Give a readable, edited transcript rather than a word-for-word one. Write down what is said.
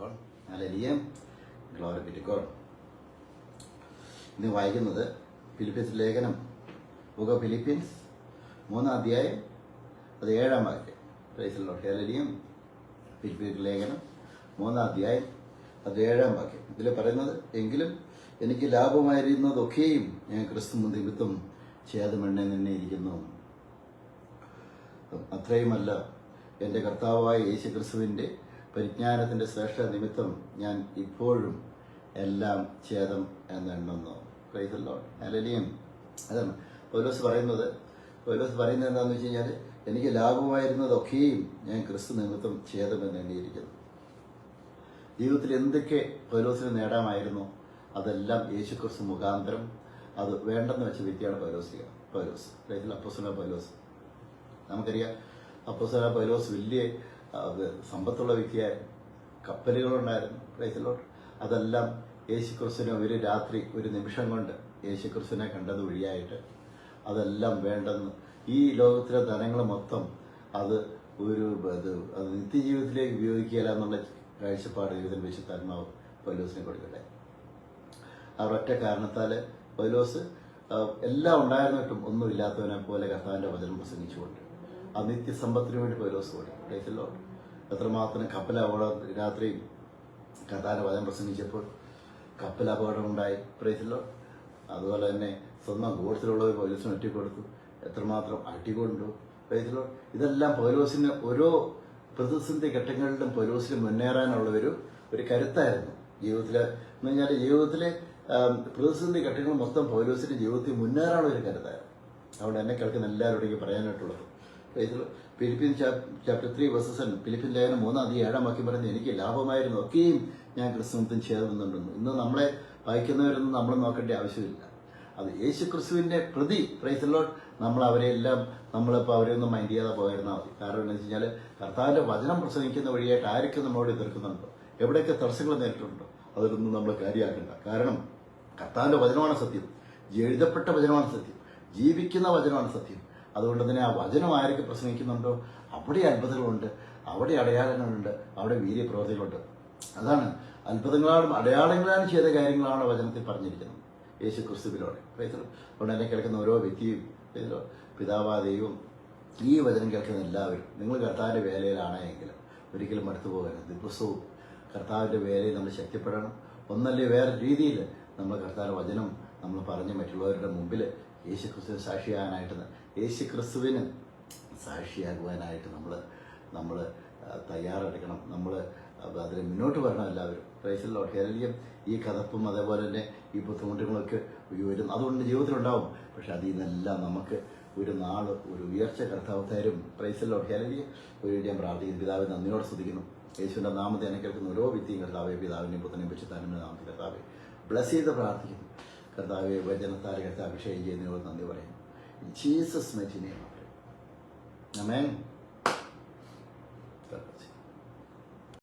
Lord. Hallelujah. Glory be to God. ഇന്ന് വായിക്കുന്നത് Philippines ലേഖനം, ബുക്ക് ഓഫ് ഫിലിപ്പീൻസ് 3-ാം അധ്യായം 7-ാം വാക്യം. Price the Lord. Hallelujah. Philippines ലേഖനം 3-ാം അധ്യായം 7-ാം വാക്യം. ഇതിൽ പറയുന്നത്, എങ്കിലും എനിക്ക് ലാഭമായിരുന്നതൊക്കെയും ഞാൻ ക്രിസ്തു നിമിത്തം ഛേദമെണ്ണ തന്നെ ഇരിക്കുന്നു. അത്രയുമല്ല, എൻ്റെ കർത്താവായ യേശു ക്രിസ്തുവിൻ്റെ പരിജ്ഞാനത്തിൻ്റെ ശ്രേഷ്ഠ നിമിത്തം ഞാൻ ഇപ്പോഴും എല്ലാം ഛേദം എന്നെണ്ണുന്നു. Praise the Lord. ഹല്ലേലൂയ. അതാണ് പൗലോസ് പറയുന്നത്. പൗലോസ് പറയുന്നത് എന്താണെന്ന് വെച്ച് കഴിഞ്ഞാൽ, എനിക്ക് ലാഭമായിരുന്നതൊക്കെയും ഞാൻ ക്രിസ്തു നിമിത്തം ഛേദമെന്ന് എണ്ണിയിരിക്കുന്നു. ജീവിതത്തിൽ എന്തൊക്കെ പൗലോസിന് നേടാമായിരുന്നു, അതെല്ലാം യേശു ക്രിസ്തു മുഖാന്തരം അത് വേണ്ടെന്ന് വെച്ച വ്യക്തിയാണ് പൗലോസ്. അപ്പോസ്തലനായ പൗലോസ്. നമുക്കറിയാം, അപ്പോസ്തലനായ പൗലോസ് വലിയ സമ്പത്തുള്ള വ്യക്തിയായിരുന്നു. കപ്പലുകളുണ്ടായിരുന്നു. Praise the Lord. അതെല്ലാം യേശുക്രിസ്തുവിനെ ഒരു രാത്രി, ഒരു നിമിഷം കൊണ്ട് യേശുക്രിസ്തുവിനെ കണ്ടത് വഴിയായിട്ട് അതെല്ലാം വേണ്ടെന്ന്, ഈ ലോകത്തിലെ ധനങ്ങൾ മൊത്തം അത് നിത്യജീവിതത്തിലേക്ക് ഉപയോഗിക്കുകയില്ല എന്നുള്ള കാഴ്ചപ്പാട് ജീവിതം വിശുദ്ധാത്മാവ് പൗലോസിനെ കൊടുക്കട്ടെ. ആ ഒറ്റ കാരണത്താൽ പൗലോസ് എല്ലാം ഉണ്ടായിരുന്നിട്ടും ഒന്നുമില്ലാത്തവനെ പോലെ കർത്താവിൻ്റെ വചനം പ്രസംഗിച്ചുകൊണ്ട് ആ നിത്യസമ്പത്തിന് വേണ്ടി പൗലോസ് ഓടി. Price the Lord. എത്രമാത്രം രാത്രി കർത്താവിൻ്റെ വചനം പ്രസംഗിച്ചപ്പോൾ കപ്പൽ അപകടമുണ്ടായി. Price the Lord. അതുപോലെ തന്നെ സ്വന്തം ഗോഡ്സിലുള്ളവർ പൗലോസിന് ഒറ്റക്കൊടുത്തു. എത്രമാത്രം അടികൊണ്ടു. Price the Lord. ഇതെല്ലാം പൗലോസിന് ഓരോ പ്രതിസന്ധി ഘട്ടങ്ങളിലും പൗലോസിന് മുന്നേറാനുള്ള ഒരു കരുത്തായിരുന്നു ജീവിതത്തിൽ. എന്ന് പറഞ്ഞാൽ ജീവിതത്തിലെ പ്രതിസന്ധി ഘട്ടങ്ങൾ മൊത്തം പൗലോസിന്റെ ജീവിതത്തിൽ മുന്നേറാനുള്ള ഒരു കരുത്തായിരുന്നു. അതുകൊണ്ട് എന്നെ കേൾക്കുന്ന എല്ലാവരോടും പറയാനായിട്ടുള്ളത്, ഫിലിപ്പീൻ ചാപ്റ്റർ 3 ഫിലിപ്പീൻ ലേഖനം 3-ാം അധ്യായം 7-ാം വാക്യം പറയുന്നത്, എനിക്ക് ലാഭമായിരുന്നു ഒക്കെയും ഞാൻ ക്രിസ്തുവിനും ചേർന്നുണ്ടെന്നു. ഇന്ന് നമ്മളെ വായിക്കുന്നവരൊന്നും നമ്മൾ നോക്കേണ്ട ആവശ്യമില്ല. അത് യേശു ക്രിസ്തുവിന്റെ പ്രതി. Price the Lord. നമ്മൾ അവരെല്ലാം നമ്മളിപ്പോൾ അവരെയൊന്നും മൈൻഡ് ചെയ്യാതെ പോയിരുന്നാൽ മതി. കാരണം എന്താണെന്ന് വെച്ച് കഴിഞ്ഞാൽ, കർത്താവിന്റെ വചനം പ്രസംഗിക്കുന്ന വഴിയായിട്ട് ആരൊക്കെ നമ്മളോട് എതിർക്കുന്നുണ്ടോ, എവിടെയൊക്കെ തടസ്സങ്ങൾ നേരിട്ടുണ്ടോ, അതിലൊന്നും നമ്മൾ കാര്യമാക്കണ്ട. കാരണം കർത്താവിന്റെ വചനമാണ് സത്യം, എഴുതപ്പെട്ട വചനമാണ് സത്യം, ജീവിക്കുന്ന വചനമാണ് സത്യം. അതുകൊണ്ട് തന്നെ ആ വചനം ആരൊക്കെ പ്രസംഗിക്കുന്നുണ്ടോ അവിടെ അത്ഭുതങ്ങളുണ്ട്, അവിടെ അടയാളങ്ങളുണ്ട്, അവിടെ വീര്യപ്രവൃത്തികളുണ്ട്. അതാണ് അത്ഭുതങ്ങളാണ് അടയാളങ്ങളാണ് ചെയ്ത കാര്യങ്ങളാണ് വചനത്തിൽ പറഞ്ഞിരിക്കുന്നത് യേശു ക്രിസ്തുവിലൂടെ. അതുകൊണ്ട് എന്നെ കേൾക്കുന്ന ഓരോ വ്യക്തിയും, പിതാവാ ദൈവം, ഈ വചനം കേൾക്കുന്ന എല്ലാവരും, നിങ്ങൾ കർത്താവിന്റെ വേലയിലാണെങ്കിൽ ഒരിക്കലും മടുത്തു പോകരുത്. ദിവസവും കർത്താവിന്റെ വേലയിൽ നമ്മൾ ശക്തിപ്പെടണം. ഒന്നല്ലേ വേറെ രീതിയിൽ നമ്മൾ കർത്താവിന്റെ വചനം നമ്മൾ പറഞ്ഞ് മറ്റുള്ളവരുടെ മുമ്പിൽ യേശുക്രിസ്തുവിന് സാക്ഷിയാകാനായിട്ട്, യേശുക്രിസ്തുവിന് സാക്ഷിയാകുവാനായിട്ട് നമ്മൾ തയ്യാറെടുക്കണം. നമ്മൾ അതിന് മുന്നോട്ട് വരണം എല്ലാവരും. Price the Lord. ഹല്ലേലൂയ. ഈ കഥപ്പും അതേപോലെ തന്നെ ഈ ബുദ്ധിമുട്ടുകളൊക്കെ വരും, അതുകൊണ്ട് ജീവിതത്തിലുണ്ടാവും. പക്ഷെ അതിൽ നിന്നെല്ലാം നമുക്ക് ഒരു നാള് ഒരു ഉയർച്ച കർത്താവ് തരും. Price the Lord. ഹല്ലേലൂയ. ഒരു ഞാൻ പ്രാർത്ഥിക്കുന്നു. പിതാവെ, നന്ദിയോടെ സ്തുതിക്കുന്നു. യേശുവിന്റെ നാമത്തെ എന്നെ കേൾക്കുന്ന ഓരോ വ്യക്തിയും കർത്താവെ, പിതാവിനെയും പുത്രനെയും പരിശുദ്ധാത്മാവിന്റെ നാമത്തിൽ കർത്താവെ ബ്ലസ് ചെയ്ത് പ്രാർത്ഥിക്കുന്നു. കർത്താവെ, വചനത്താൽ കർത്താവ് അഭിഷേകം ചെയ്യുന്നതിനോട് നന്ദി പറയുന്നു. Jesus mighty name. ആമേൻ.